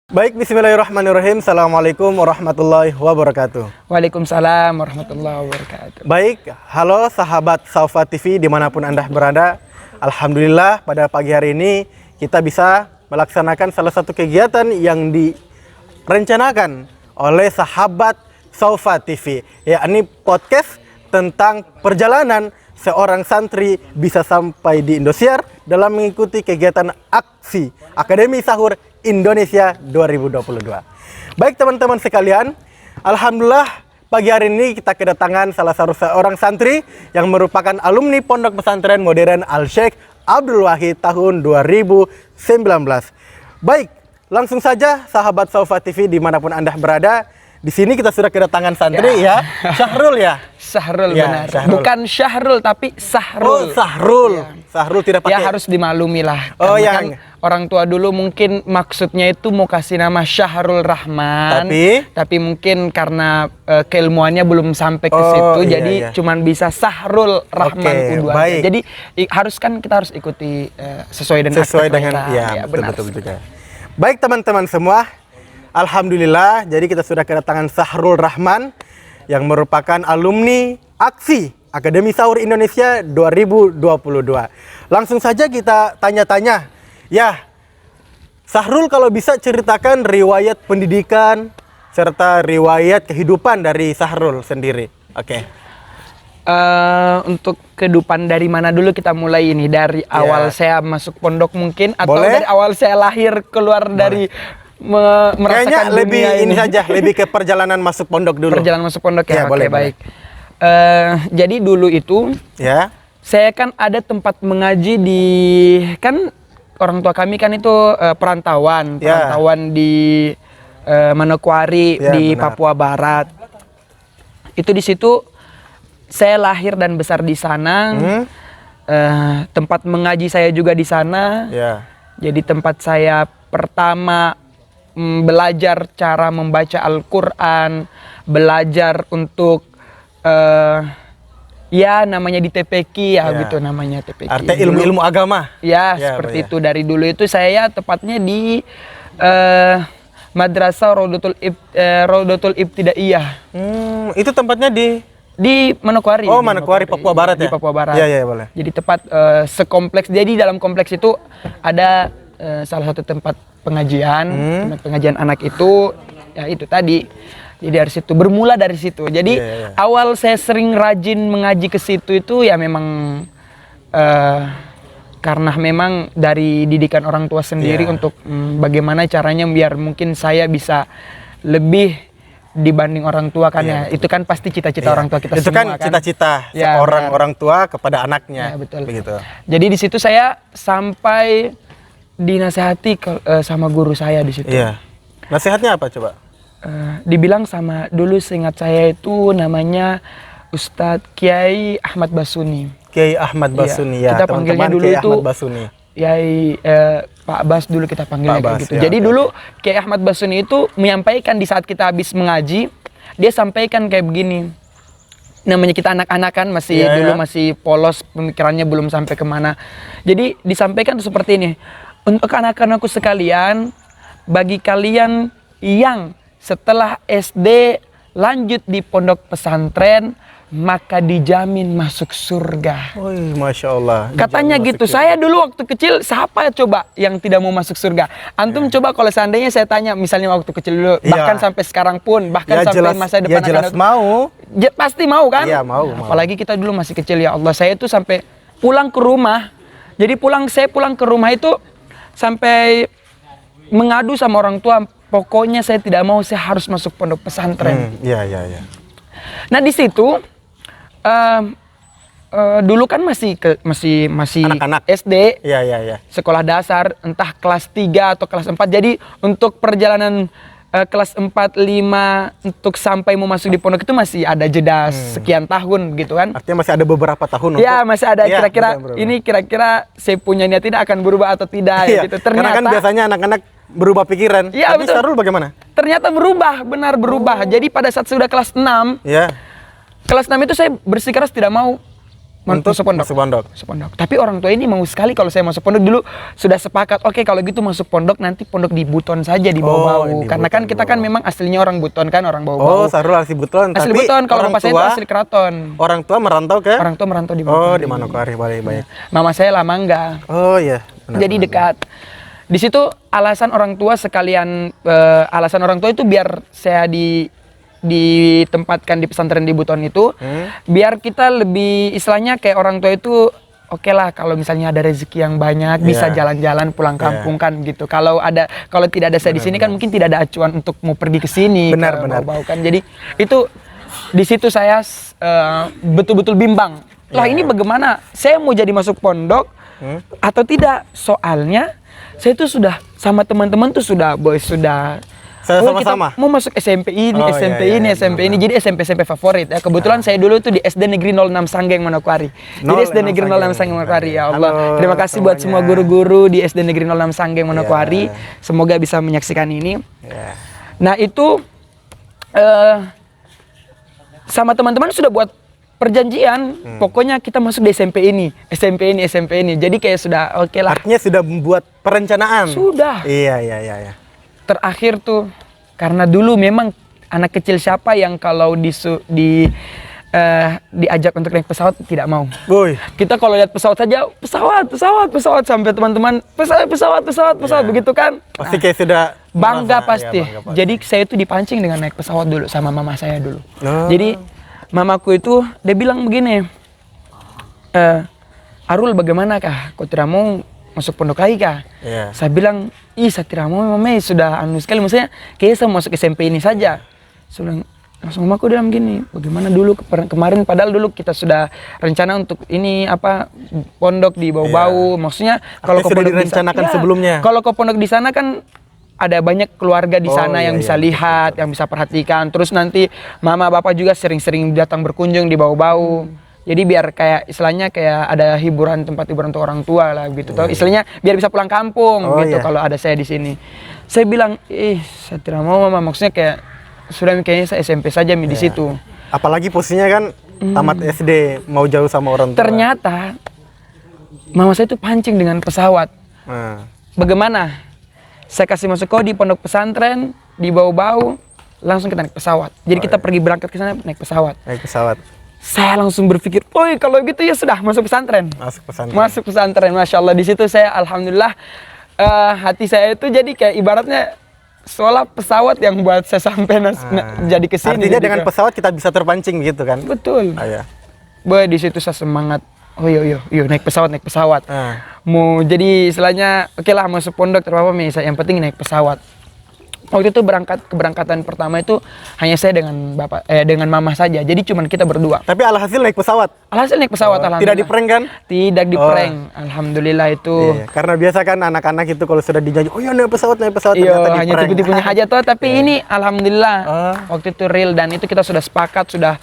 Baik, bismillahirrahmanirrahim. Assalamualaikum warahmatullahi wabarakatuh. Waalaikumsalam warahmatullahi wabarakatuh. Baik, halo sahabat Saufa TV dimanapun Anda berada. Alhamdulillah pada pagi hari ini kita bisa melaksanakan salah satu kegiatan yang direncanakan oleh sahabat Saufa TV, yakni podcast tentang perjalanan seorang santri bisa sampai di Indosiar dalam mengikuti kegiatan aksi Akademi Sahur Indonesia 2022. Baik teman-teman sekalian, alhamdulillah pagi hari ini kita kedatangan salah satu seorang santri yang merupakan alumni Pondok Pesantren Modern Al-Syekh Abdul Wahid tahun 2019. Baik, langsung saja sahabat Saufa TV dimanapun Anda berada. Di sini kita sudah kedatangan santri ya. Syahrul ya? Syahrul, ya, benar. Syahrul. Bukan Syahrul tapi Sahrul. Oh, Sahrul. Ya. Sahrul tidak pakai. Ya harus dimaklumi lah. Oh, Karena kan orang tua dulu mungkin maksudnya itu mau kasih nama Syahrul Rahman. Tapi mungkin karena keilmuannya belum sampai ke situ, iya, jadi iya. cuman bisa Sahrul Rahman U2. Baik. Jadi kita harus ikuti sesuai dengan ya, betul juga. Baik teman-teman semua, alhamdulillah jadi kita sudah kedatangan Sahrul Rahman yang merupakan alumni aksi Akademi Sahur Indonesia 2022. Langsung saja kita tanya-tanya. Ya, Sahrul kalau bisa ceritakan riwayat pendidikan serta riwayat kehidupan dari Sahrul sendiri. Oke. Untuk kehidupan dari mana dulu kita mulai ini? Dari awal saya masuk pondok mungkin, atau Boleh? dari awal saya lahir keluar dari merasakan Kayaknya dunia lebih ini saja, lebih ke perjalanan masuk pondok dulu. Perjalanan masuk pondok ya. Ya, boleh, baik. Jadi dulu itu Ya. saya kan ada tempat mengaji di, kan orang tua kami kan itu perantauan di Manokwari, Ya, di benar. Papua Barat. Itu di situ saya lahir dan besar di sana. Tempat mengaji saya juga di sana. Ya. Jadi tempat saya pertama belajar cara membaca Al-Quran, belajar untuk ya namanya di TPQ ya, gitu namanya TPQ. Artinya ilmu-ilmu agama. Ya, seperti itu. Dari dulu itu saya tepatnya di Madrasah Raudatul Ibtidaiyah. Itu tempatnya Di Manokwari. Oh, Manokwari, Papua Barat Di ya? Papua Barat. Iya, boleh. Jadi tepat sekompleks. Jadi dalam kompleks itu ada salah satu tempat pengajian, tempat pengajian anak itu, ya itu tadi. Jadi dari situ, bermula dari situ. Jadi awal saya sering rajin mengaji ke situ itu ya memang karena memang dari didikan orang tua sendiri untuk bagaimana caranya biar mungkin saya bisa lebih dibanding orang tua kan ya. Itu kan pasti cita-cita orang tua kita itu semua kan cita-cita seorang orang tua kepada anaknya. Ya, betul. Begitu. Jadi di situ saya sampai dinasehati sama guru saya di situ. Iya. Nasihatnya apa coba? Dibilang sama, dulu seingat saya itu namanya Ustadz Kiai Ahmad Basuni. Kiai Ahmad Basuni ya. Kita panggilnya teman-teman dulu Kiai itu Ahmad Basuni. Kiai Pak Bas dulu kita panggilnya Pak kayak Bas, gitu. ya, Jadi dulu Kiai Ahmad Basuni itu menyampaikan di saat kita habis mengaji, dia sampaikan kayak begini. Namanya kita anak-anak kan masih masih polos, pemikirannya belum sampai kemana. Jadi disampaikan seperti ini. Untuk anak-anakku sekalian, bagi kalian yang setelah SD lanjut di pondok pesantren, maka dijamin masuk surga. Wih, Masya Allah. Katanya gitu. Saya dulu waktu kecil, siapa coba yang tidak mau masuk surga? Antum coba kalau seandainya saya tanya, misalnya waktu kecil dulu, bahkan sampai sekarang pun, bahkan sampai masa depan jelas mau. Pasti mau kan? Iya, mau. Apalagi kita dulu masih kecil, ya Allah. Saya itu sampai pulang ke rumah. Jadi saya pulang ke rumah itu sampai mengadu sama orang tua, pokoknya saya tidak mau, saya harus masuk pondok pesantren. Iya. Nah di situ dulu kan masih Anak-anak. SD, Iya. sekolah dasar, entah kelas 3 atau kelas 4. Jadi untuk perjalanan kelas 4, 5 untuk sampai mau masuk di pondok itu masih ada jeda sekian tahun gitu kan. Artinya masih ada beberapa tahun Ya, masih ada kira-kira betul. ini kira-kira saya punya niat tidak akan berubah atau tidak gitu. Karena kan biasanya anak-anak berubah pikiran. Iya, Tapi betul. Sahrul bagaimana? Ternyata benar berubah. Jadi pada saat sudah kelas 6, Ya. kelas 6 itu saya bersikeras tidak mau untuk masuk pondok. Masuk pondok. Tapi orang tua ini mau sekali kalau saya masuk pondok. Dulu sudah sepakat, oke kalau gitu masuk pondok, nanti pondok di Buton saja di Bau-Bau. Karena kan kita kan memang aslinya orang Buton kan, orang Bau-Bau. Oh, Sarul asli Buton. Asli Tapi Buton, kalau orang bapak saya itu tua, asli Keraton. orang tua merantau ke? Orang tua merantau di Oh, Manokwari. di Manokwari, baik. Mama saya lah Mangga. Oh iya. Jadi dekat. Di situ alasan orang tua sekalian, alasan orang tua itu biar saya ditempatkan di pesantren di Buton itu, biar kita lebih istilahnya kayak orang tua itu oke lah kalau misalnya ada rezeki yang banyak bisa jalan-jalan pulang kampung kan gitu. Kalau tidak ada saya di sini kan mungkin tidak ada acuan untuk mau pergi ke sini. Benar. Bau-bau kan. Jadi itu di situ saya betul-betul bimbang. Lah ini bagaimana? Saya mau jadi masuk pondok atau tidak? Soalnya saya tuh sudah sama teman-teman tuh sudah sama-sama. Kita mau masuk SMP ini, SMP ini. Jadi SMP favorit ya. Kebetulan saya dulu tuh di SD Negeri 06 Sanggeng Manokwari. Jadi SD Negeri 06 Sanggeng Manokwari, ya Allah. Halo, terima kasih buat semua guru-guru di SD Negeri 06 Sanggeng Manokwari. Semoga bisa menyaksikan ini. Nah, itu sama teman-teman sudah buat perjanjian. Pokoknya kita masuk di SMP ini. Jadi kayak sudah oke lah. Artinya sudah membuat perencanaan. Sudah. Iya. Terakhir tuh karena dulu memang anak kecil siapa yang kalau diajak untuk naik pesawat tidak mau. Boy. Kita kalau lihat pesawat saja pesawat sampai teman-teman pesawat begitu kan. Pasti kayak sudah Bangga merasa, pasti. ya, bangga Jadi saya itu dipancing dengan naik pesawat dulu sama mama saya dulu. Oh. Jadi mamaku itu dia bilang begini, Arul bagaimana kah? Kau tidak mau masuk pondok lagi kah? Iya. Saya bilang, saya tidak mau, mama sudah anu sekali. Maksudnya, kayaknya saya masuk SMP ini saja. Saya bilang, langsung mamaku bilang gini, bagaimana dulu kemarin padahal dulu kita sudah rencana untuk ini pondok di Bau-Bau. Maksudnya kalau kau pondok direncanakan sebelumnya. Kalau kau pondok di sana kan ada banyak keluarga di sana yang bisa lihat, yang bisa perhatikan. Terus nanti mama bapak juga sering-sering datang berkunjung di Bau-Bau. Jadi biar kayak istilahnya kayak ada tempat hiburan untuk orang tua lah gitu. Tahu istilahnya biar bisa pulang kampung gitu kalau ada saya di sini. Saya bilang, saya tidak mau mama. Maksudnya kayak sudah kayaknya saya SMP saja di situ. Apalagi posisinya kan tamat SD, mau jauh sama orang tua. Ternyata mama saya itu pancing dengan pesawat. Bagaimana? Saya kasih masuk kau di pondok pesantren di Bau-Bau, langsung kita naik pesawat. Jadi kita pergi berangkat ke sana naik pesawat. Saya langsung berpikir, kalau gitu ya sudah masuk pesantren. Masuk pesantren, masya Allah. Di situ saya alhamdulillah hati saya itu jadi kayak ibaratnya seolah pesawat yang buat saya sampai jadi kesini. Artinya dengan pesawat kita bisa terpancing gitu kan? Betul. Boy, di situ saya semangat. Yuk naik pesawat. Mau jadi istilahnya, oke lah masuk pondok terapa misalnya, yang penting naik pesawat. Waktu itu keberangkatan pertama itu hanya saya dengan mama saja. Jadi cuman kita berdua. Tapi alhasil naik pesawat. Alhamdulillah. Tidak diprank kan? Tidak diprank. Alhamdulillah itu. Iya, karena biasa kan anak-anak itu kalau sudah dijanji, naik pesawat Iya, hanya tipu-tipunya aja toh. Tapi ini alhamdulillah waktu itu real dan itu kita sudah sepakat, sudah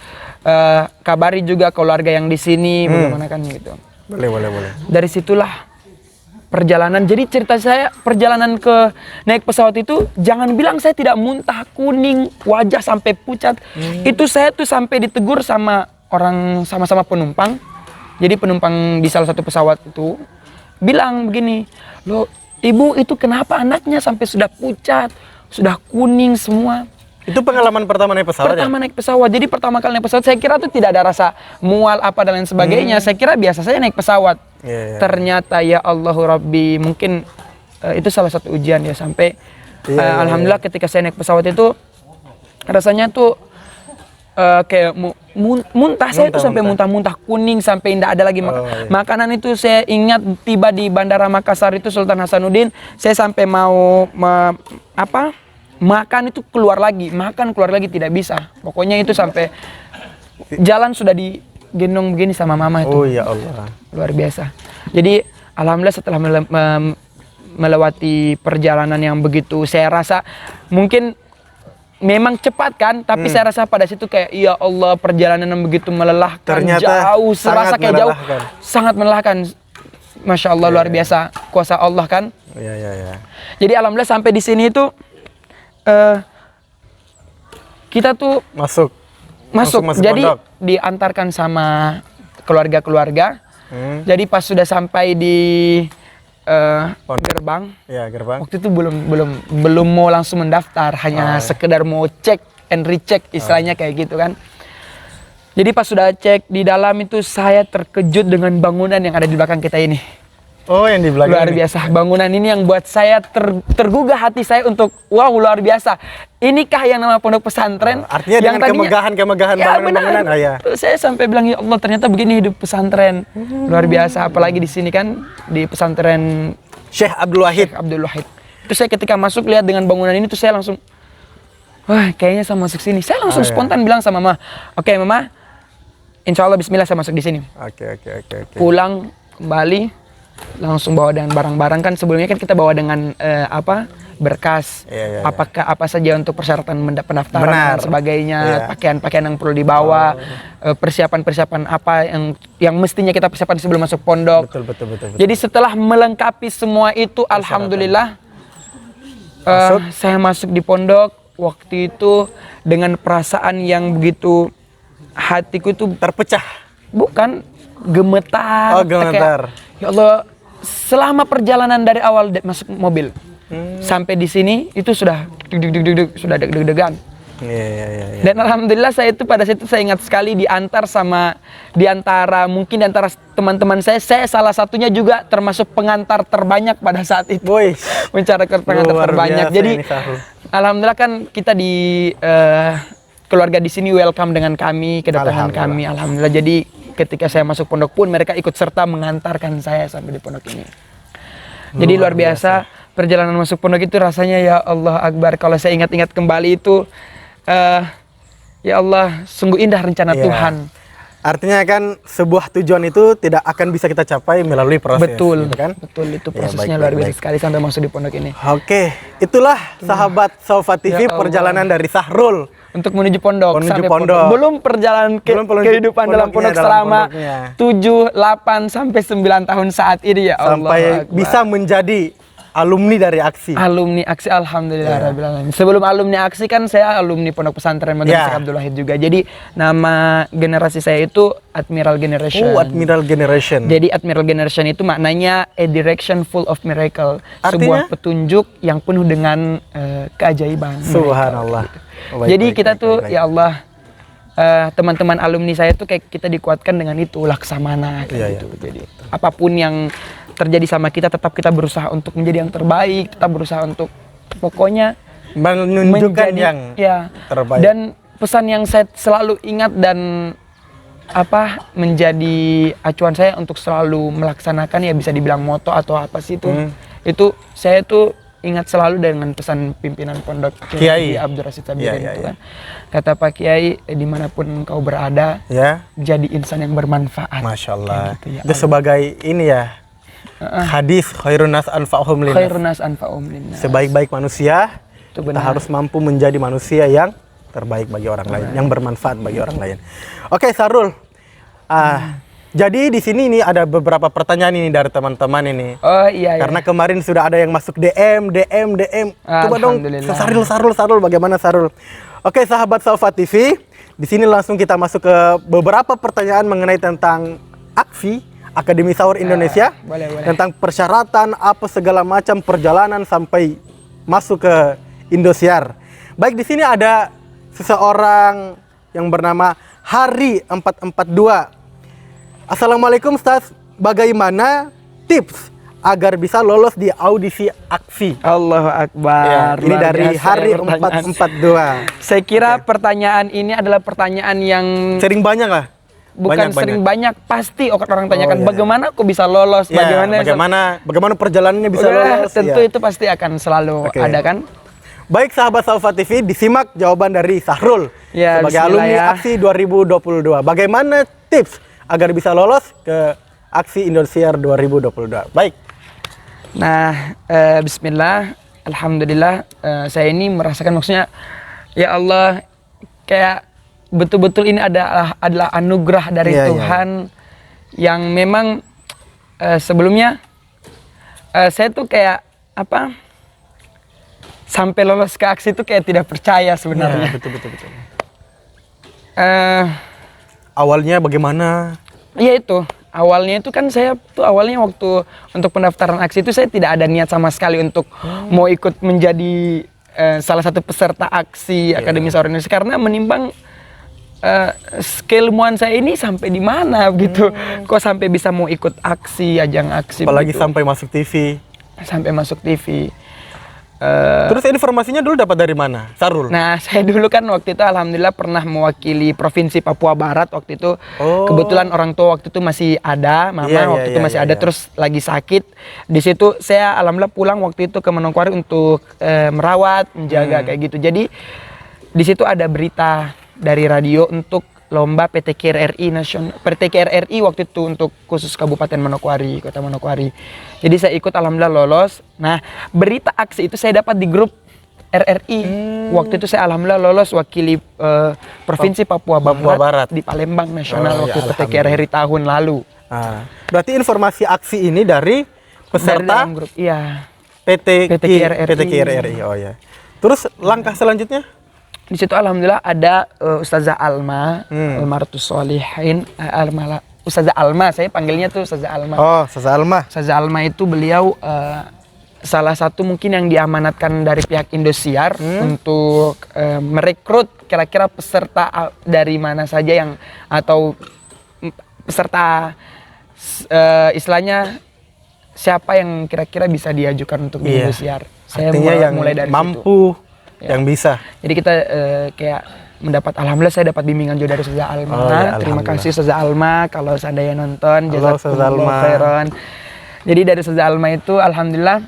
kabari juga keluarga yang di sini bagaimana kan gitu. Boleh. Dari situlah perjalanan. Jadi cerita saya perjalanan ke naik pesawat itu jangan bilang saya tidak muntah, kuning, wajah sampai pucat. Itu saya tuh sampai ditegur sama orang sama-sama penumpang. Jadi penumpang di salah satu pesawat itu bilang begini, "Loh, ibu itu kenapa anaknya sampai sudah pucat, sudah kuning semua?" Itu pengalaman pertama naik pesawat naik pesawat. Jadi pertama kali naik pesawat saya kira tuh tidak ada rasa mual apa dan lain sebagainya. Saya kira biasa saya naik pesawat. Ternyata ya Allahu Rabbi, mungkin itu salah satu ujian ya sampai alhamdulillah ketika saya naik pesawat itu rasanya tuh kayak muntah. Saya tuh sampai muntah-muntah kuning sampai tidak ada lagi makanan. Itu saya ingat tiba di Bandara Makassar itu Sultan Hasanuddin, saya sampai mau makan itu keluar lagi tidak bisa. Pokoknya itu sampai jalan sudah digendong begini sama mama itu. Oh ya Allah. Luar biasa. Jadi alhamdulillah setelah melewati perjalanan yang begitu, saya rasa mungkin memang cepat kan, tapi saya rasa pada situ kayak ya Allah perjalanan yang begitu melelahkan. Ternyata jauh, serasa kayak jauh, sangat melelahkan. Masya Allah luar biasa kuasa Allah kan. Iya. Jadi alhamdulillah sampai di sini itu kita tuh masuk. Jadi diantarkan sama keluarga-keluarga. Jadi pas sudah sampai di gerbang, Ya, gerbang. waktu itu belum mau langsung mendaftar, hanya sekedar mau cek and recheck istilahnya kayak gitu kan. Jadi pas sudah cek di dalam itu saya terkejut dengan bangunan yang ada di belakang kita ini. Oh, yang di belakang. Luar biasa. Bangunan ini yang buat saya tergugah hati saya untuk wow, luar biasa. Inikah yang nama pondok pesantren? Artinya yang dengan kemegahan ya, bangunan-bangunan. benar. Ya. Saya sampai bilang ya Allah, ternyata begini hidup pesantren. Luar biasa, apalagi di sini kan di pesantren Syekh Abdul Wahid. Abdul Wahid. Itu saya ketika masuk lihat dengan bangunan ini tuh saya langsung wah, kayaknya saya masuk sini. Saya langsung spontan bilang sama Mama, "Oke, Mama. Insya Allah bismillah saya masuk di sini." Oke. Pulang kembali langsung bawa dengan barang-barang, kan sebelumnya kan kita bawa dengan berkas, Iya. apa saja untuk persyaratan pendaftaran Benar. dan sebagainya, Iya. pakaian-pakaian yang perlu dibawa, persiapan-persiapan apa yang mestinya kita persiapan sebelum masuk pondok. Betul. Jadi setelah melengkapi semua itu, alhamdulillah saya masuk di pondok waktu itu dengan perasaan yang begitu, hatiku itu Terpecah. bukan gemetar. Oh, gemetar. Kayak, ya Allah, selama perjalanan dari awal masuk mobil sampai di sini itu sudah deg-degan. Iya. Dan alhamdulillah saya itu pada saat itu saya ingat sekali di antara teman-teman saya salah satunya juga termasuk pengantar terbanyak pada saat itu. Boy. Mencari pengantar Luar terbanyak. biasa Jadi ini, Sahrul. alhamdulillah kan kita di keluarga di sini welcome dengan kami, kedatangan kami. Alhamdulillah. Jadi ketika saya masuk pondok pun mereka ikut serta mengantarkan saya sampai di pondok ini. Jadi luar biasa perjalanan masuk pondok itu rasanya ya Allah Akbar. Kalau saya ingat-ingat kembali itu ya Allah, sungguh indah rencana Tuhan. Artinya kan sebuah tujuan itu tidak akan bisa kita capai melalui proses. Betul, gitu kan? betul itu prosesnya baik, luar biasa baik. sekali sampai masuk di pondok ini. Oke, itulah sahabat Saufat TV Ya Allah. perjalanan dari Sahrul Untuk menuju pondok, Menuju sampai pondok. Belum perjalanan Belum kehidupan dalam pondok selama pondoknya. 7, 8 sampai 9 tahun saat ini ya Allah. sampai bisa menjadi alumni dari aksi. Alumni aksi, alhamdulillah rabbil alamin. Sebelum alumni aksi kan saya alumni pondok pesantren Madrasah Ya. Abdul Wahid juga. Jadi nama generasi saya itu Admiral Generation. Oh, Admiral Generation. Jadi Admiral Generation itu maknanya a direction full of miracle. Artinya? Sebuah petunjuk yang penuh dengan keajaiban. Subhanallah. Oh, baik, Jadi baik, kita baik, tuh baik. ya Allah, teman-teman alumni saya tuh kayak kita dikuatkan dengan itu laksamana kayak Iya, gitu. Jadi apapun yang terjadi sama kita tetap kita berusaha untuk menjadi yang terbaik, tetap berusaha untuk pokoknya menunjukkan menjadi yang terbaik. Dan pesan yang saya selalu ingat dan menjadi acuan saya untuk selalu melaksanakan, ya bisa dibilang moto atau apa sih itu. Itu saya tuh ingat selalu dengan pesan pimpinan pondok Kiai Abdul Rasid Sabirin Iya, itu iya. kan. Kata Pak Kiai, dimanapun engkau berada, Ya, jadi insan yang bermanfaat. Masya Allah. Kayak gitu ya Itu sebagai ini ya, hadis khairun nas anfa'uhum linnas. Khairun nas anfa'uhum linnas. Sebaik-baik manusia, Itu kita benar. harus mampu menjadi manusia yang terbaik bagi orang lain, yang bermanfaat bagi orang lain. Oke, Sahrul. Jadi di sini ini ada beberapa pertanyaan ini dari teman-teman ini. Oh iya, Karena kemarin sudah ada yang masuk DM. Coba dong, Alhamdulillah. Sahrul, bagaimana Sahrul? Oke, sahabat Saufat TV, di sini langsung kita masuk ke beberapa pertanyaan mengenai tentang aksi Akademi Sahur Indonesia, boleh. tentang persyaratan apa segala macam perjalanan sampai masuk ke Indosiar. Baik, di sini ada seseorang yang bernama Hari 442. Assalamualaikum Ustaz, bagaimana tips agar bisa lolos di audisi aksi? Allahu Akbar. Ini Luar dari biasa Hari ya pertanyaan. 442. Saya kira pertanyaan ini adalah pertanyaan yang Sering banyak lah. bukan sering banyak, pasti orang tanyakan iya. bagaimana aku bisa lolos, Ya, bagaimana perjalanannya bisa lolos? tentu ya. itu pasti akan selalu Oke. ada kan. Baik sahabat Saufat TV, disimak jawaban dari Sahrul Ya, sebagai bismillah alumni ya. aksi 2022. Bagaimana tips agar bisa lolos ke aksi Indosiar 2022? Baik. Nah, bismillah, alhamdulillah, saya ini merasakan maksudnya ya Allah, kayak betul-betul ini adalah anugerah dari Iya, Tuhan yang memang sebelumnya saya tuh kayak sampai lolos ke aksi itu kayak tidak percaya sebenarnya. Betul. Awalnya bagaimana? Iya itu. Awalnya itu kan saya tuh awalnya waktu untuk pendaftaran aksi itu saya tidak ada niat sama sekali untuk mau ikut menjadi salah satu peserta aksi Akademi Sawer Indonesia, karena menimbang keilmuan saya ini sampai di mana gitu. Kok sampai bisa mau ikut aksi, ajang aksi Apalagi begitu. sampai masuk TV. Sampai masuk TV. Terus informasinya dulu dapat dari mana, Sarul? Nah, saya dulu kan waktu itu alhamdulillah pernah mewakili Provinsi Papua Barat waktu itu. Oh. Kebetulan orang tua waktu itu masih ada, mama Iya, waktu itu iya, masih iya, ada, iya. terus lagi sakit. Di situ saya alhamdulillah pulang waktu itu ke Manokwari untuk merawat, menjaga kayak gitu. Jadi di situ ada berita dari radio untuk lomba PTK RRI nasional, PTK RRI waktu itu untuk khusus Kabupaten Manokwari, Kota Manokwari. Jadi saya ikut alhamdulillah lolos. Nah, berita aksi itu saya dapat di grup RRI. Waktu itu saya alhamdulillah lolos wakili Provinsi Papua Barat di Palembang nasional Oh, waktu ya, PTK RRI tahun lalu. Nah, berarti informasi aksi ini dari Dari peserta dalam grup. Iya. PTK PTK RRI. Oh ya. Terus langkah selanjutnya? Di situ alhamdulillah ada Ustazah Alma, Almaratus Solihin, Ustazah Alma, saya panggilnya tuh Ustazah Alma. Oh, Salma. Ustazah Alma itu beliau salah satu mungkin yang diamanatkan dari pihak Indosiar untuk merekrut kira-kira peserta dari mana saja yang atau peserta istilahnya siapa yang kira-kira bisa diajukan untuk di Iya. Indosiar. Saya Artinya yang mulai dari situ. mampu, yang bisa. Jadi kita kayak mendapat, alhamdulillah saya dapat bimbingan juga dari Ustazah Alma. Oh, ya, Terima alhamdulillah. kasih Ustazah Alma kalau seandainya nonton. Halo, Ustazah Alma. Jazakumullah khairan. Jadi dari Ustazah Alma itu alhamdulillah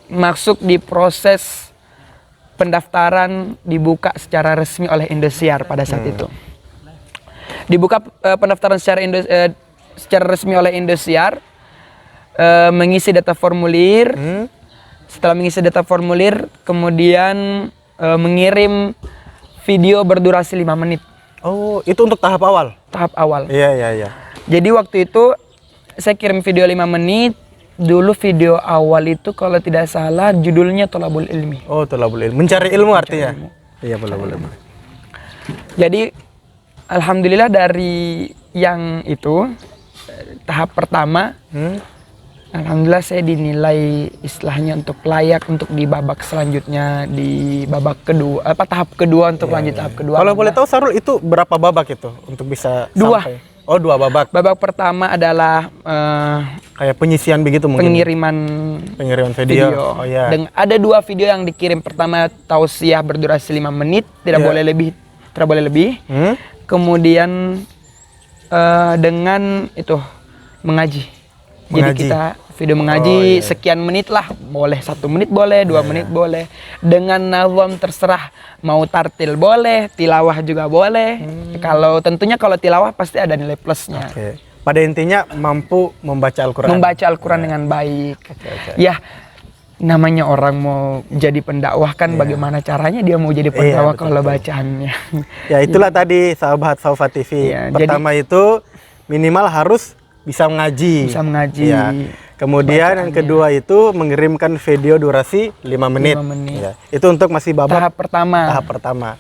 masuk di proses pendaftaran, dibuka secara resmi oleh Indosiar pada saat itu. Dibuka pendaftaran secara resmi oleh Indosiar, mengisi data formulir. Setelah mengisi data formulir, kemudian mengirim video berdurasi 5 menit. Oh, itu untuk tahap awal? Tahap awal. Iya, iya, iya. Jadi waktu itu saya kirim video 5 menit. Dulu video awal itu kalau tidak salah judulnya Tolabul Ilmi. Oh, tolabul ilmi. Mencari ilmu artinya? Iya, boleh. Jadi alhamdulillah dari yang itu tahap pertama, alhamdulillah saya dinilai istilahnya untuk layak untuk di babak selanjutnya, di babak kedua, tahap kedua untuk lanjut tahap kedua. Kalau boleh tahu Sarul itu berapa babak itu untuk bisa Dua. sampai? Oh, 2 babak. Babak pertama adalah Kayak penyisian begitu mungkin. Pengiriman video. Oh ya. Dan ada 2 video yang dikirim. Pertama tausiah berdurasi 5 menit, tidak boleh lebih. Kemudian dengan itu mengaji. Jadi Mengaji. kita video mengaji sekian menit lah, boleh 1 menit boleh, 2 menit boleh. Dengan nazam terserah, mau tartil boleh, tilawah juga boleh. Kalau tentunya kalau tilawah pasti ada nilai plusnya. Oke. Pada intinya mampu membaca Al-Quran. Membaca Al-Quran dengan baik. Ya, namanya orang mau jadi pendakwah kan bagaimana caranya dia mau jadi pendakwah kalau bacaannya. Ya itulah tadi sahabat Saufa TV. Ya, Pertama itu minimal harus bisa mengaji. Bisa mengaji. Ya. Kemudian yang kedua itu mengirimkan video durasi 5 menit. 5 menit. Ya. Itu untuk masih babak Tahap pertama. tahap pertama.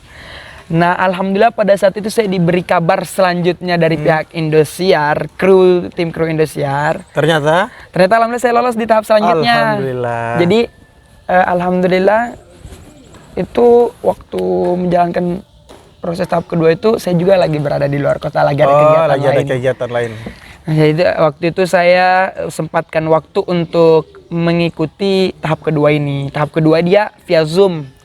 Nah, alhamdulillah pada saat itu saya diberi kabar selanjutnya dari pihak Indosiar, tim kru Indosiar. Ternyata Alhamdulillah saya lolos di tahap selanjutnya. Alhamdulillah. Jadi alhamdulillah itu waktu menjalankan proses tahap kedua itu saya juga lagi berada di luar kota, lagi ada kegiatan lagi lain. ada kegiatan lain. Nah, jadi waktu itu saya sempatkan waktu untuk mengikuti tahap kedua ini. Tahap kedua dia via Zoom.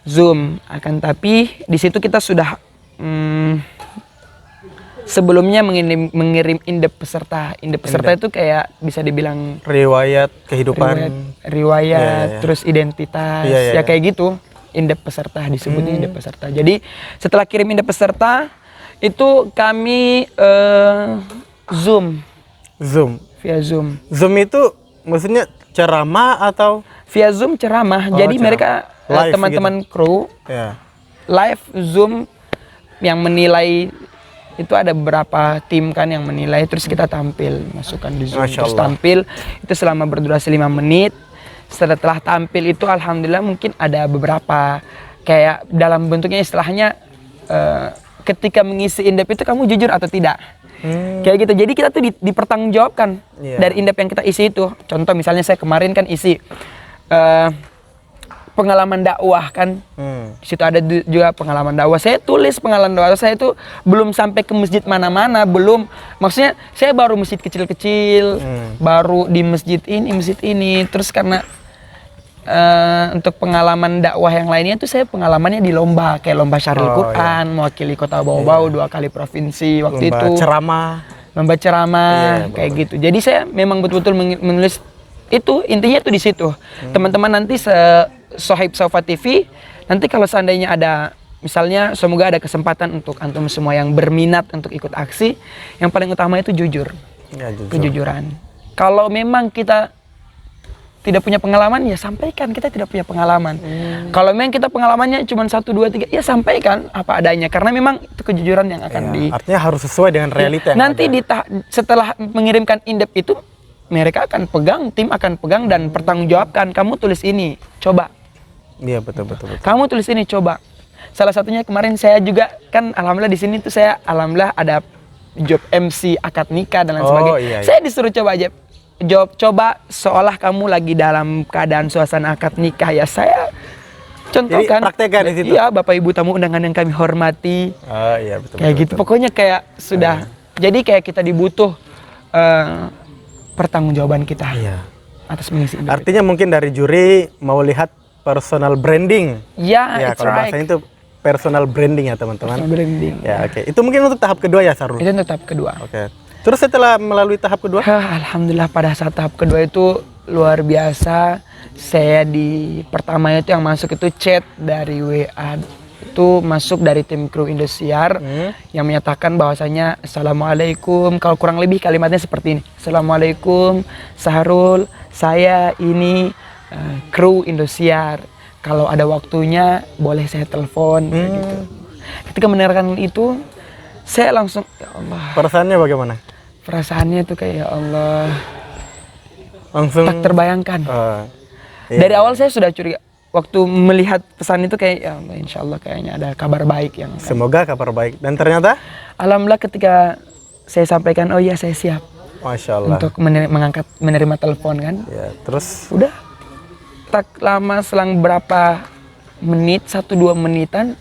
Zoom. Akan tapi di situ kita sudah sebelumnya mengirim indep peserta. Indep peserta itu kayak bisa dibilang Riwayat kehidupan. riwayat, terus identitas, ya kayak gitu. Indep peserta disebutnya indep peserta. Jadi setelah kirim indep peserta itu kami via Zoom. Zoom itu maksudnya ceramah atau Via Zoom ceramah. Jadi ceramah. mereka Live teman-teman kru ya? live Zoom yang menilai itu ada beberapa tim kan yang menilai, terus kita tampil masukkan di Zoom. Masya Terus Allah. tampil itu selama berdurasi 5 menit. Setelah tampil itu alhamdulillah mungkin ada beberapa kayak dalam bentuknya istilahnya ketika mengisi indep itu kamu jujur atau tidak. Kayak gitu. Jadi kita tuh dipertanggungjawabkan dari indep yang kita isi itu. Contoh misalnya saya kemarin kan isi pengalaman dakwah kan. Di situ ada juga pengalaman dakwah. Saya tulis pengalaman dakwah saya itu belum sampai ke masjid mana-mana, belum. Maksudnya saya baru masjid kecil-kecil, baru di masjid ini. Terus karena untuk pengalaman dakwah yang lainnya tuh saya pengalamannya di lomba, kayak lomba syaril Quran, mewakili kota Bau-Bau 2 kali provinsi waktu lomba itu. Lomba ceramah, kayak gitu. Jadi saya memang betul-betul menulis itu, intinya tuh di situ. Teman-teman nanti Sohib Safa TV, nanti kalau seandainya ada, misalnya semoga ada kesempatan untuk antum semua yang berminat untuk ikut aksi, yang paling utama itu jujur. Kejujuran. Kalau memang kita tidak punya pengalaman, ya sampaikan kita tidak punya pengalaman. Kalau memang kita pengalamannya cuma 1, 2, 3, ya sampaikan apa adanya. Karena memang itu kejujuran yang akan artinya harus sesuai dengan realita yang nanti ada. Setelah mengirimkan indep itu, mereka akan pegang, tim akan pegang dan pertanggungjawabkan. Kamu tulis ini, coba. Iya, betul. Kamu tulis ini, coba. Salah satunya kemarin saya juga kan alhamdulillah di sini tuh saya alhamdulillah ada job MC akad nikah dan lain sebagainya. Saya disuruh coba aja. Coba seolah kamu lagi dalam keadaan suasana akad nikah, ya saya contohkan. Jadi praktekkan di situ. Iya, Bapak Ibu tamu undangan yang kami hormati. Iya, betul. Kayak gitu. Pokoknya kayak sudah. Jadi kayak kita dibutuh pertanggungjawaban kita atas mengisi indep. Artinya mungkin dari juri mau lihat personal branding. Ya, kalau bahasanya itu personal branding ya, teman-teman. Personal branding. Ya, oke. Itu mungkin untuk tahap kedua ya, Sarul? Itu untuk tahap kedua. Oke. Terus setelah melalui tahap kedua? Alhamdulillah pada saat tahap kedua itu luar biasa. Saya di pertama itu yang masuk itu chat dari WA. Itu masuk dari tim kru Indosiar yang menyatakan bahwasanya Assalamualaikum, kalau kurang lebih kalimatnya seperti ini. Assalamualaikum Sahrul, saya ini kru Indosiar. Kalau ada waktunya boleh saya telepon gitu. Ketika mendengarkan itu saya langsung ya Allah. Perasaannya bagaimana? Perasaannya tuh kayak ya Allah, langsung tak terbayangkan. Dari awal saya sudah curiga. Waktu melihat pesan itu kayak ya Allah, insya Allah kayaknya ada kabar baik yang semoga kabar baik. Dan ternyata alhamdulillah ketika saya sampaikan, oh iya saya siap. Masya Allah. Untuk menerima telepon kan. Ya, terus udah tak lama selang berapa menit, 1-2 menitan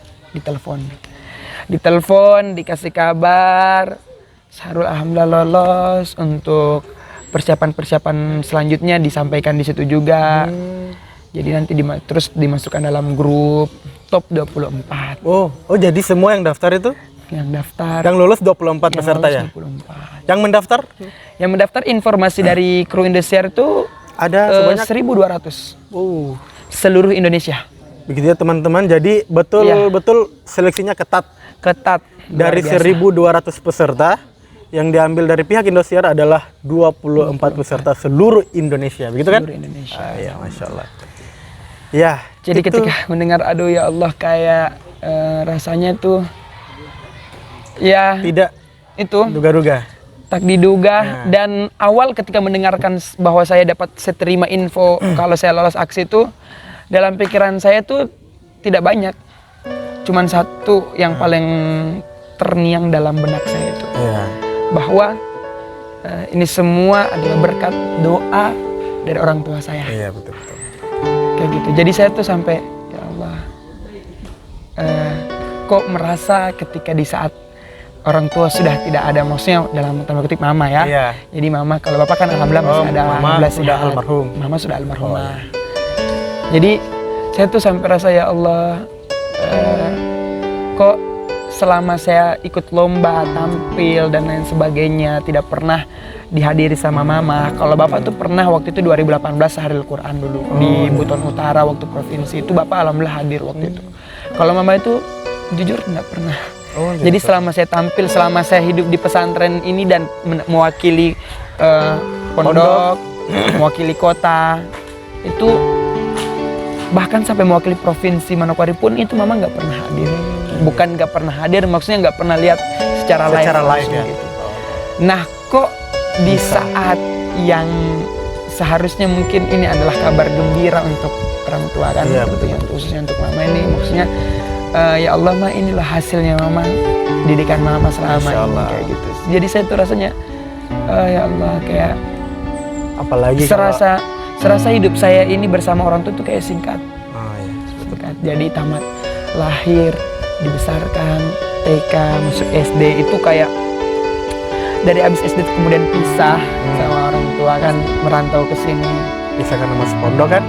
ditelepon, dikasih kabar Sahrul alhamdulillah lolos. Untuk persiapan selanjutnya disampaikan di situ juga. Jadi nanti terus dimasukkan dalam grup top 24. Oh, jadi semua yang daftar itu? Yang daftar. Yang lulus 24 peserta ya? 24. Yang mendaftar? Yang mendaftar informasi dari kru Indosiar itu ada sebanyak 1.200. Seluruh Indonesia. Begitu ya teman-teman. Jadi betul seleksinya ketat. Dari 1.200 peserta yang diambil dari pihak Indosiar adalah 24 peserta seluruh Indonesia. Begitu kan? Seluruh Indonesia. Ya, Masya Allah. Ya. Jadi ketika mendengar aduh ya Allah kayak rasanya tuh ya tidak itu duga-duga. Tak diduga. Dan awal ketika mendengarkan bahwa saya terima info kalau saya lolos aksi itu, dalam pikiran saya tuh tidak banyak, cuman satu yang paling terngiang dalam benak saya itu bahwa ini semua adalah berkat doa dari orang tua saya. Iya, betul. Kayak gitu. Jadi saya tuh sampai ya Allah, kok merasa ketika di saat orang tua sudah tidak ada, maksudnya dalam tanda kutip mama ya. Iya. Jadi mama, kalau bapak kan alhamdulillah masih ada, mama sudah almarhum. Mama sudah almarhumah. Jadi saya tuh sampai rasa ya Allah, kok selama saya ikut lomba, tampil dan lain sebagainya tidak pernah dihadiri sama mama. Kalau bapak tuh pernah waktu itu 2018 Sahril Quran dulu di Buton Utara waktu provinsi itu bapak alhamdulillah hadir waktu itu. Kalau mama itu jujur nggak pernah. Jadi selama saya tampil, selama saya hidup di pesantren ini dan mewakili pondok, mewakili kota, itu bahkan sampai mewakili provinsi Manokwari pun itu mama nggak pernah hadir. Bukan nggak pernah hadir, maksudnya nggak pernah lihat secara live ya. Gitu. Nah, kok di saat yang seharusnya mungkin ini adalah kabar gembira untuk orang tua kan, khususnya untuk mama ini, maksudnya ya Allah mah inilah hasilnya mama, didikan mama selama Masya ini Allah. kayak gitu. Jadi saya tuh rasanya ya Allah kayak Apalagi serasa hidup saya ini bersama orang tua tuh kayak singkat. Oh, iya. Singkat. Jadi tamat lahir, dibesarkan, TK, masuk SD itu kayak dari abis SD kemudian pisah sama orang tua kan, merantau ke sini. Bisa karena masuk pondok kan?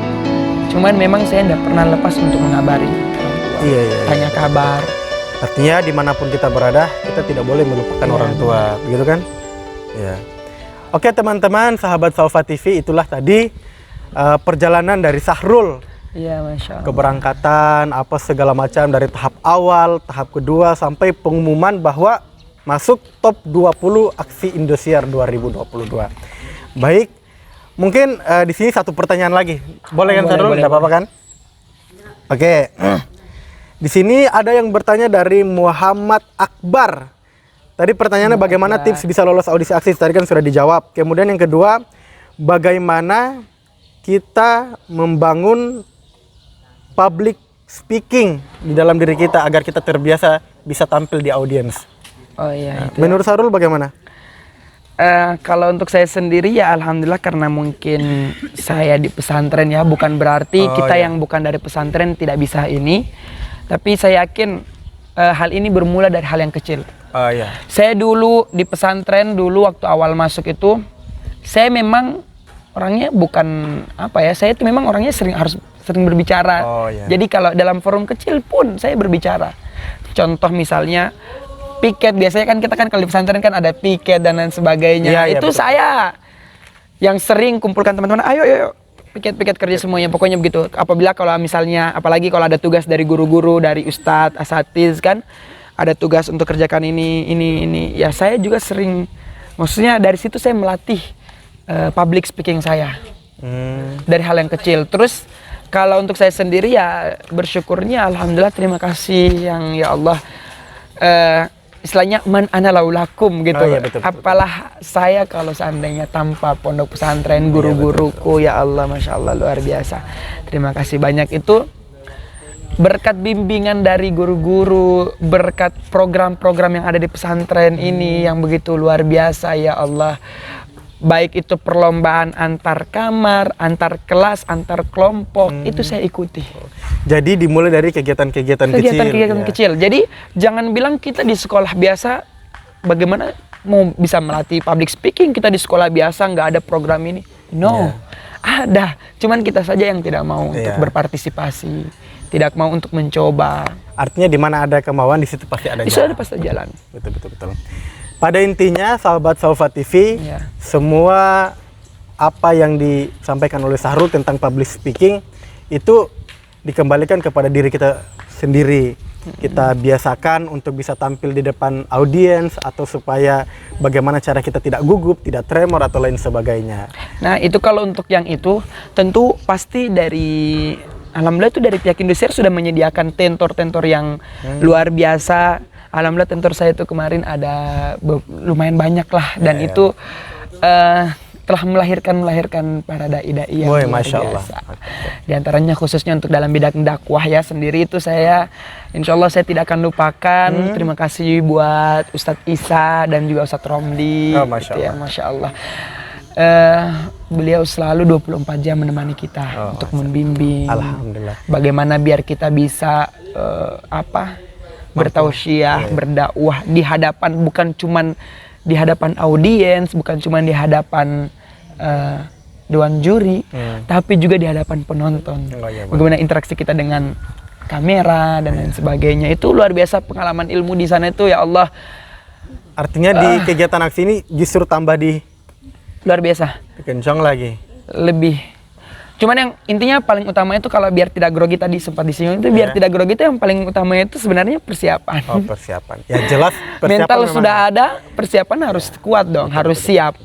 Cuman memang saya tidak pernah lepas untuk mengabari orang tua. Iya, iya. Tanya kabar. Artinya dimanapun kita berada, kita tidak boleh melupakan Iya, orang tua, begitu kan? Iya. Oke teman-teman, sahabat Salva TV, itulah tadi perjalanan dari Sahrul. Iya, Masya Allah. Keberangkatan, apa segala macam dari tahap awal, tahap kedua, sampai pengumuman bahwa masuk top 20 aksi Indosiar 2022. Baik, mungkin di sini satu pertanyaan lagi. Boleh kan, Boleh, Sahrul? boleh, Tidak apa-apa kan? Oke. Di sini ada yang bertanya dari Muhammad Akbar. Tadi pertanyaannya bagaimana tips bisa lolos audisi aksi? Tadi kan sudah dijawab. Kemudian yang kedua, bagaimana kita membangun public speaking di dalam diri kita agar kita terbiasa bisa tampil di audiens. Oh iya. Itu. Menurut Sahrul bagaimana? Kalau untuk saya sendiri ya alhamdulillah, karena mungkin saya di pesantren ya, bukan berarti kita yang bukan dari pesantren tidak bisa ini. Tapi saya yakin hal ini bermula dari hal yang kecil. Oh iya. Saya dulu di pesantren dulu waktu awal masuk itu, saya memang orangnya bukan apa ya, saya itu memang orangnya harus sering berbicara. Oh, iya. Jadi kalau dalam forum kecil pun saya berbicara. Contoh misalnya piket, biasanya kan kita kan kalau di pesantren kan ada piket dan lain sebagainya. Iya, iya, Itu betul. saya yang sering kumpulkan teman-teman, ayo piket-piket kerja semuanya, pokoknya begitu. Apabila kalau misalnya, apalagi kalau ada tugas dari guru-guru, dari ustadz, asatiz kan, ada tugas untuk kerjakan ini. Ya saya juga sering, maksudnya dari situ saya melatih public speaking saya. Dari hal yang kecil. Terus kalau untuk saya sendiri ya bersyukurnya alhamdulillah, terima kasih yang ya Allah, istilahnya man ana laulakum gitu. Oh, iya, betul, betul. Apalah saya kalau seandainya tanpa pondok pesantren, guru-guruku, ya Allah, Masya Allah, luar biasa. Terima kasih banyak. Itu berkat bimbingan dari guru-guru, berkat program-program yang ada di pesantren ini yang begitu luar biasa, ya Allah. Baik itu perlombaan antar kamar, antar kelas, antar kelompok, itu saya ikuti. Jadi dimulai dari kegiatan-kegiatan kecil. Kegiatan-kegiatan ya. kecil. Jadi jangan bilang kita di sekolah biasa, bagaimana mau bisa melatih public speaking, kita di sekolah biasa nggak ada program ini. No, ada. Cuman kita saja yang tidak mau untuk berpartisipasi, tidak mau untuk mencoba. Artinya di mana ada kemauan, di situ pasti ada Itu jalan. ada pasti jalan. Betul. Pada intinya, sahabat Salva TV, Iya. semua apa yang disampaikan oleh Sahrul tentang public speaking itu dikembalikan kepada diri kita sendiri. Kita biasakan untuk bisa tampil di depan audiens, atau supaya bagaimana cara kita tidak gugup, tidak tremor atau lain sebagainya. Nah itu kalau untuk yang itu tentu pasti dari, alhamdulillah itu dari pihak Indosiar sudah menyediakan tentor-tentor yang luar biasa. Alhamdulillah tentor saya itu kemarin ada lumayan banyak lah, dan itu telah melahirkan para dai-dai yang Woy, luar Masya Allah. biasa. Di antaranya khususnya untuk dalam bidang dakwah ya sendiri, itu saya insya Allah saya tidak akan lupakan. Terima kasih buat Ustadz Isa dan juga Ustadz Romli. Oh, Masya gitu ya, Allah. Masya Allah. Beliau selalu 24 jam menemani kita untuk membimbing. Alhamdulillah. Bagaimana biar kita bisa bertausiah, berdakwah di hadapan, bukan cuman di hadapan audiens, bukan cuman di hadapan dewan juri, tapi juga di hadapan penonton. Oh, iya, Bagaimana interaksi kita dengan kamera dan lain sebagainya. Itu luar biasa pengalaman ilmu di sana itu, ya Allah. Artinya di kegiatan aksi ini justru tambah Luar biasa. dikencang lagi. Lebih. Cuman yang intinya paling utama itu, kalau biar tidak grogi, tadi sempat disinggung itu, biar tidak grogi itu yang paling utamanya itu sebenarnya persiapan. Oh, persiapan. Ya jelas persiapan Mental memang. sudah ada, persiapan harus kuat dong, harus siap.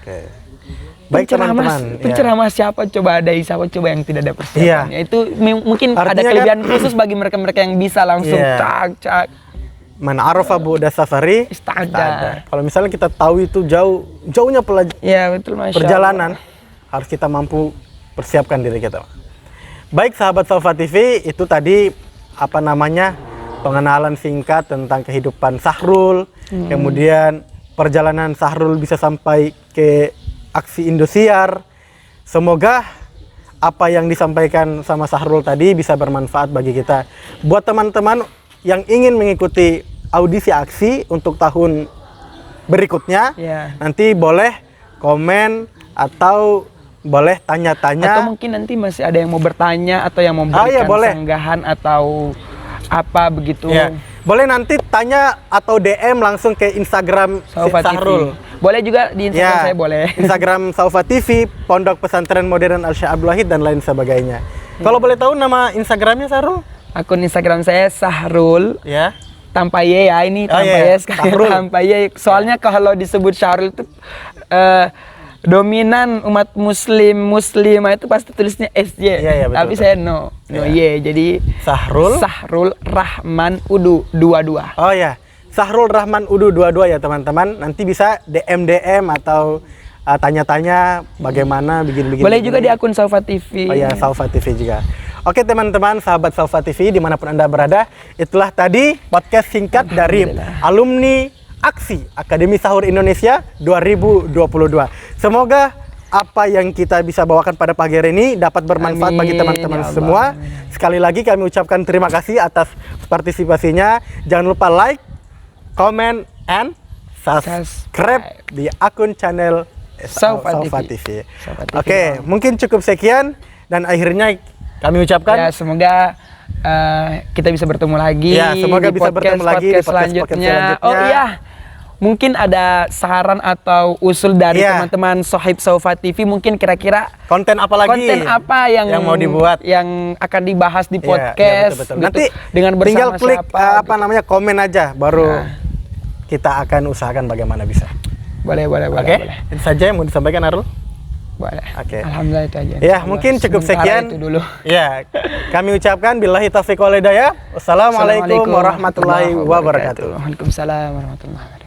Oke. Baik teman-teman. Penceramah siapa coba, ada siapa coba yang tidak ada persiapannya. Itu mungkin ada Artinya kelebihan khusus bagi mereka-mereka yang bisa langsung cak. Man arafa bu'da safari Istaga. Kalau misalnya kita tahu itu jauhnya Ya betul, Masya perjalanan, Allah. harus kita mampu persiapkan diri kita. Baik sahabat Salva TV, itu tadi pengenalan singkat tentang kehidupan Sahrul, kemudian perjalanan Sahrul bisa sampai ke aksi Indosiar. Semoga apa yang disampaikan sama Sahrul tadi bisa bermanfaat bagi kita. Buat teman-teman yang ingin mengikuti audisi aksi untuk tahun berikutnya, nanti boleh komen atau boleh tanya-tanya. Atau mungkin nanti masih ada yang mau bertanya atau yang mau memberikan sanggahan atau apa begitu. Boleh nanti tanya atau DM langsung ke Instagram Sahrul. Boleh juga di Instagram saya boleh. Instagram Saufa TV, Pondok Pesantren Modern Al-Syekh Abdul Wahid dan lain sebagainya. Kalau boleh tahu nama Instagramnya Sahrul? Akun Instagram saya Sahrul. Tanpa Y ya, ini tanpa Y sekali tanpa Y. Soalnya kalau disebut Sahrul itu dominan umat muslimah itu pasti tulisnya SY. Tapi saya no Y. Jadi Sahrul Rahman Udu 22. Oh ya. Sahrul Rahman Udu 22 ya teman-teman. Nanti bisa DM atau tanya-tanya bagaimana begini-begini. Boleh juga di akun Saufa TV. Oh ya, Saufa TV juga. Oke teman-teman, sahabat Saufa TV dimanapun Anda berada, itulah tadi podcast singkat dari alumni Aksi Akademi Sahur Indonesia 2022. Semoga apa yang kita bisa bawakan pada pagi hari ini dapat bermanfaat bagi teman-teman semua. Sekali lagi kami ucapkan terima kasih atas partisipasinya. Jangan lupa like, comment, and subscribe di akun channel Saufa TV. Oke, mungkin cukup sekian dan akhirnya kami ucapkan semoga kita bisa bertemu lagi. Semoga bisa bertemu lagi di podcast selanjutnya. Oh iya, mungkin ada saran atau usul dari teman-teman Sohib Saufa TV, mungkin kira-kira konten apa lagi? Konten apa yang mau dibuat? Yang akan dibahas di podcast? Betul. Nanti dengan tinggal klik komen aja, baru kita akan usahakan bagaimana bisa. Boleh. Itu saja yang mau disampaikan Arul. Boleh. Alhamdulillah itu aja. Ya, mungkin cukup sekian. Itu dulu. Ya, kami ucapkan billahi taufiq wal hidayah. Wassalamualaikum warahmatullahi wabarakatuh. Waalaikumsalam warahmatullahi wabarakatuh.